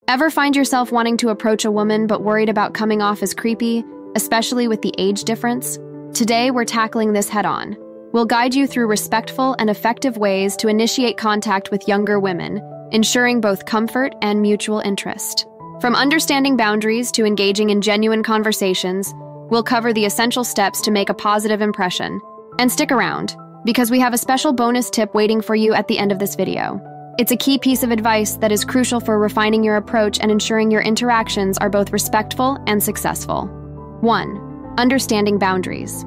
Ever find yourself wanting to approach a woman but worried about coming off as creepy, especially with the age difference? Today, we're tackling this head-on. We'll guide you through respectful and effective ways to initiate contact with younger women, ensuring both comfort and mutual interest. From understanding boundaries to engaging in genuine conversations, we'll cover the essential steps to make a positive impression. And stick around, because we have a special bonus tip waiting for you at the end of this video. It's a key piece of advice that is crucial for refining your approach and ensuring your interactions are both respectful and successful. 1. Understanding boundaries.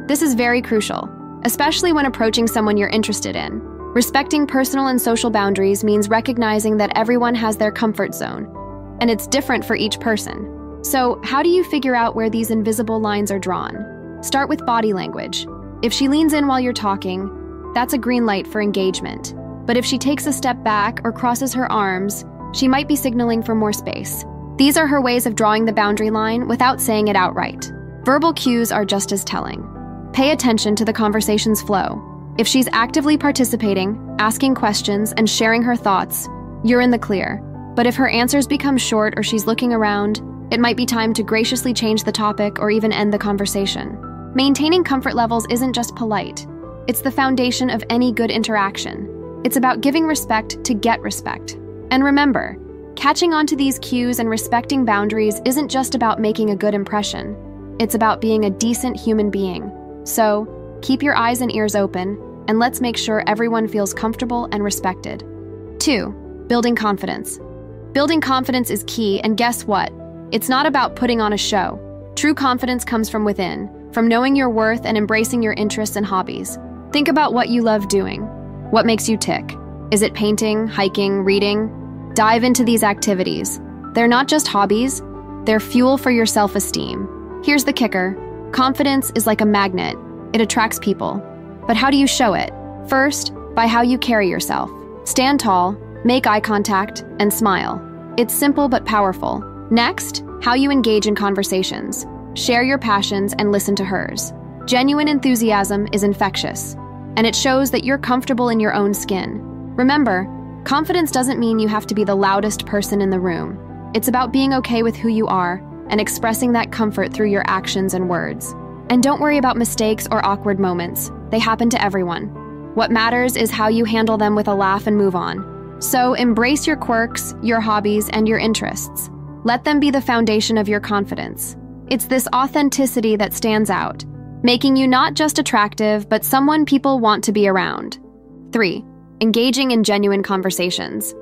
This is very crucial, especially when approaching someone you're interested in. Respecting personal and social boundaries means recognizing that everyone has their comfort zone, and it's different for each person. So, how do you figure out where these invisible lines are drawn? Start with body language. If she leans in while you're talking, that's a green light for engagement. But if she takes a step back or crosses her arms, she might be signaling for more space. These are her ways of drawing the boundary line without saying it outright. Verbal cues are just as telling. Pay attention to the conversation's flow. If she's actively participating, asking questions, and sharing her thoughts, you're in the clear. But if her answers become short or she's looking around, it might be time to graciously change the topic or even end the conversation. Maintaining comfort levels isn't just polite. It's the foundation of any good interaction. It's about giving respect to get respect. And remember, catching on to these cues and respecting boundaries isn't just about making a good impression. It's about being a decent human being. So, keep your eyes and ears open, and let's make sure everyone feels comfortable and respected. 2. Building confidence. Building confidence is key, and guess what? It's not about putting on a show. True confidence comes from within, from knowing your worth and embracing your interests and hobbies. Think about what you love doing. What makes you tick? Is it painting, hiking, reading? Dive into these activities. They're not just hobbies, they're fuel for your self-esteem. Here's the kicker. Confidence is like a magnet. It attracts people. But how do you show it? First, by how you carry yourself. Stand tall, make eye contact, and smile. It's simple but powerful. Next, how you engage in conversations. Share your passions and listen to hers. Genuine enthusiasm is infectious, and it shows that you're comfortable in your own skin. Remember, confidence doesn't mean you have to be the loudest person in the room. It's about being okay with who you are and expressing that comfort through your actions and words. And don't worry about mistakes or awkward moments. They happen to everyone. What matters is how you handle them with a laugh and move on. So embrace your quirks, your hobbies, and your interests. Let them be the foundation of your confidence. It's this authenticity that stands out, making you not just attractive, but someone people want to be around. 3. Engaging in genuine conversations.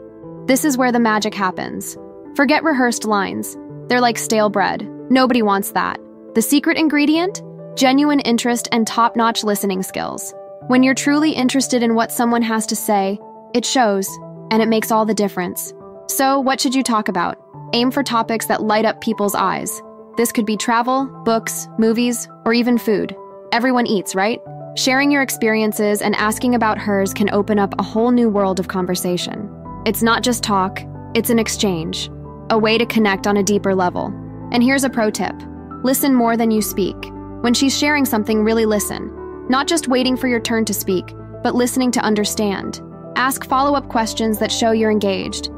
This is where the magic happens. Forget rehearsed lines. They're like stale bread. Nobody wants that. The secret ingredient? Genuine interest and top-notch listening skills. When you're truly interested in what someone has to say, it shows, and it makes all the difference. So, what should you talk about? Aim for topics that light up people's eyes. This could be travel, books, movies, or even food. Everyone eats, right? Sharing your experiences and asking about hers can open up a whole new world of conversation. It's not just talk, it's an exchange, a way to connect on a deeper level. And here's a pro tip. Listen more than you speak. When she's sharing something, really listen. Not just waiting for your turn to speak, but listening to understand. Ask follow-up questions that show you're engaged.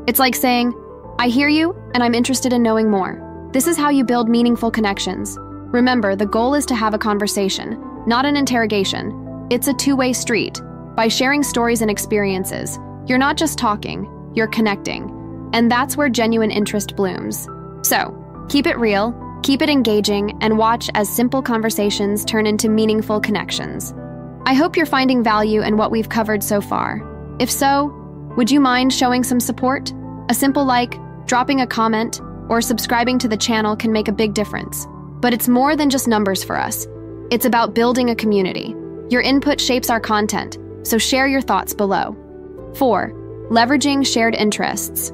It's like saying, I hear you, and I'm interested in knowing more. This is how you build meaningful connections. Remember, the goal is to have a conversation, not an interrogation. It's a two-way street. By sharing stories and experiences, you're not just talking, you're connecting. And that's where genuine interest blooms. So, keep it real, keep it engaging, and watch as simple conversations turn into meaningful connections. I hope you're finding value in what we've covered so far. If so, would you mind showing some support? A simple like, dropping a comment, or subscribing to the channel can make a big difference. But it's more than just numbers for us. It's about building a community. Your input shapes our content, so share your thoughts below. 4. Leveraging shared interests.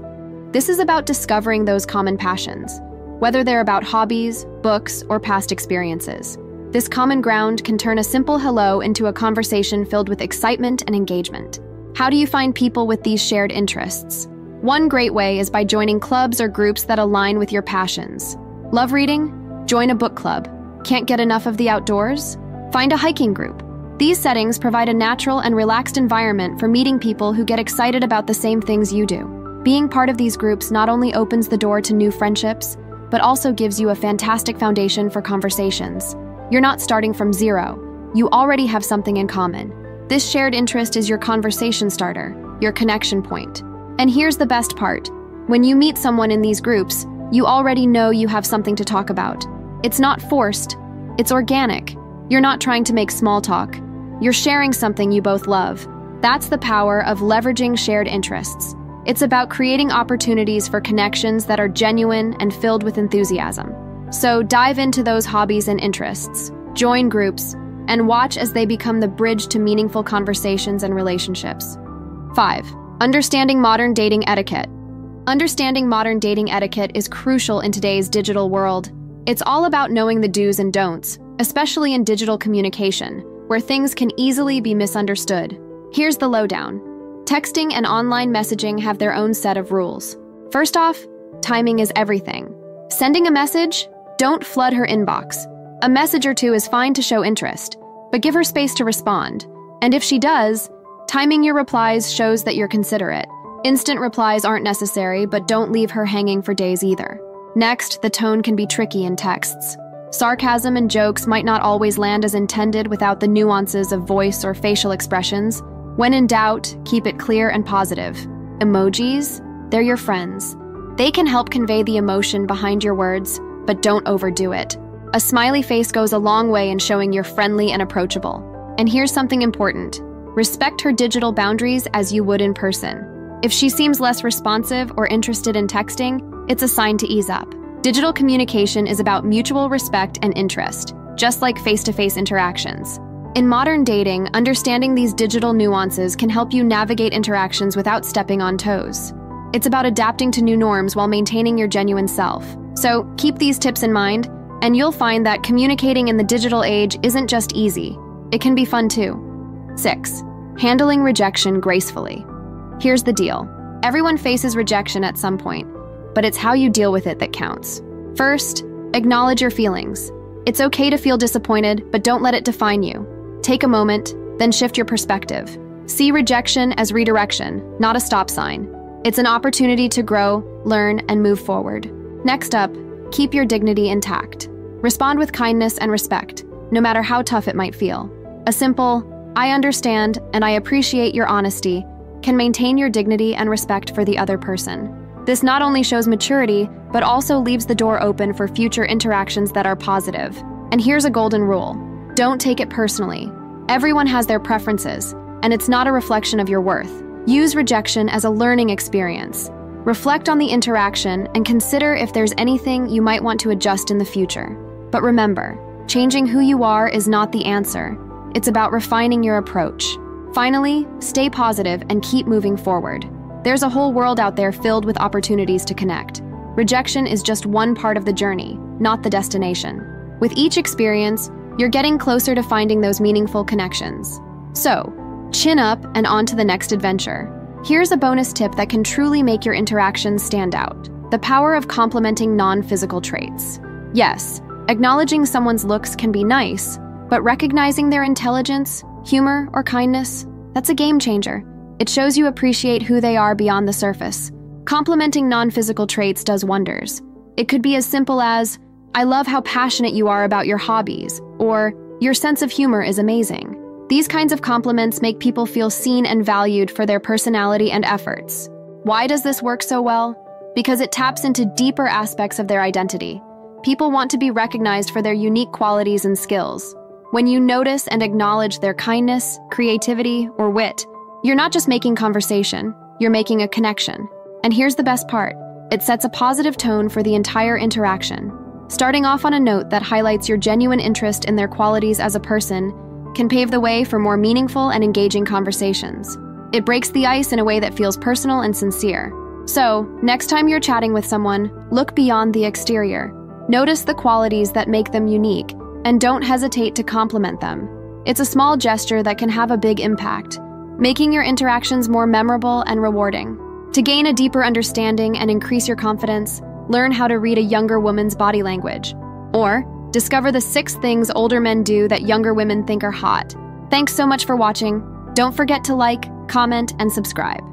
This is about discovering those common passions, whether they're about hobbies, books, or past experiences. This common ground can turn a simple hello into a conversation filled with excitement and engagement. How do you find people with these shared interests? One great way is by joining clubs or groups that align with your passions. Love reading? Join a book club. Can't get enough of the outdoors? Find a hiking group. These settings provide a natural and relaxed environment for meeting people who get excited about the same things you do. Being part of these groups not only opens the door to new friendships, but also gives you a fantastic foundation for conversations. You're not starting from zero. You already have something in common. This shared interest is your conversation starter, your connection point. And here's the best part. When you meet someone in these groups, you already know you have something to talk about. It's not forced. It's organic. You're not trying to make small talk. You're sharing something you both love. That's the power of leveraging shared interests. It's about creating opportunities for connections that are genuine and filled with enthusiasm. So dive into those hobbies and interests, join groups, and watch as they become the bridge to meaningful conversations and relationships. 5. Understanding modern dating etiquette. Understanding modern dating etiquette is crucial in today's digital world. It's all about knowing the do's and don'ts, especially in digital communication, where things can easily be misunderstood. Here's the lowdown. Texting and online messaging have their own set of rules. First off, timing is everything. Sending a message? Don't flood her inbox. A message or two is fine to show interest, but give her space to respond. And if she does, timing your replies shows that you're considerate. Instant replies aren't necessary, but don't leave her hanging for days either. Next, the tone can be tricky in texts. Sarcasm and jokes might not always land as intended without the nuances of voice or facial expressions. When in doubt, keep it clear and positive. Emojis? They're your friends. They can help convey the emotion behind your words, but don't overdo it. A smiley face goes a long way in showing you're friendly and approachable. And here's something important. Respect her digital boundaries as you would in person. If she seems less responsive or interested in texting, it's a sign to ease up. Digital communication is about mutual respect and interest, just like face-to-face interactions. In modern dating, understanding these digital nuances can help you navigate interactions without stepping on toes. It's about adapting to new norms while maintaining your genuine self. So keep these tips in mind, and you'll find that communicating in the digital age isn't just easy. It can be fun too. 6. Handling rejection gracefully. Here's the deal. Everyone faces rejection at some point, but it's how you deal with it that counts. First, acknowledge your feelings. It's okay to feel disappointed, but don't let it define you. Take a moment, then shift your perspective. See rejection as redirection, not a stop sign. It's an opportunity to grow, learn, and move forward. Next up, keep your dignity intact. Respond with kindness and respect, no matter how tough it might feel. A simple, "I understand and I appreciate your honesty," can maintain your dignity and respect for the other person. This not only shows maturity, but also leaves the door open for future interactions that are positive. And here's a golden rule. Don't take it personally. Everyone has their preferences, and it's not a reflection of your worth. Use rejection as a learning experience. Reflect on the interaction and consider if there's anything you might want to adjust in the future. But remember, changing who you are is not the answer. It's about refining your approach. Finally, stay positive and keep moving forward. There's a whole world out there filled with opportunities to connect. Rejection is just one part of the journey, not the destination. With each experience, you're getting closer to finding those meaningful connections. So, chin up and on to the next adventure. Here's a bonus tip that can truly make your interactions stand out: the power of complimenting non-physical traits. Yes, acknowledging someone's looks can be nice, but recognizing their intelligence, humor, or kindness, that's a game changer. It shows you appreciate who they are beyond the surface. Complimenting non-physical traits does wonders. It could be as simple as, "I love how passionate you are about your hobbies," or "Your sense of humor is amazing." These kinds of compliments make people feel seen and valued for their personality and efforts. Why does this work so well? Because it taps into deeper aspects of their identity. People want to be recognized for their unique qualities and skills. When you notice and acknowledge their kindness, creativity, or wit, you're not just making conversation, you're making a connection. And here's the best part. It sets a positive tone for the entire interaction. Starting off on a note that highlights your genuine interest in their qualities as a person can pave the way for more meaningful and engaging conversations. It breaks the ice in a way that feels personal and sincere. So, next time you're chatting with someone, look beyond the exterior. Notice the qualities that make them unique, and don't hesitate to compliment them. It's a small gesture that can have a big impact, making your interactions more memorable and rewarding. To gain a deeper understanding and increase your confidence, learn how to read a younger woman's body language. Or, discover the 6 things older men do that younger women think are hot. Thanks so much for watching. Don't forget to like, comment, and subscribe.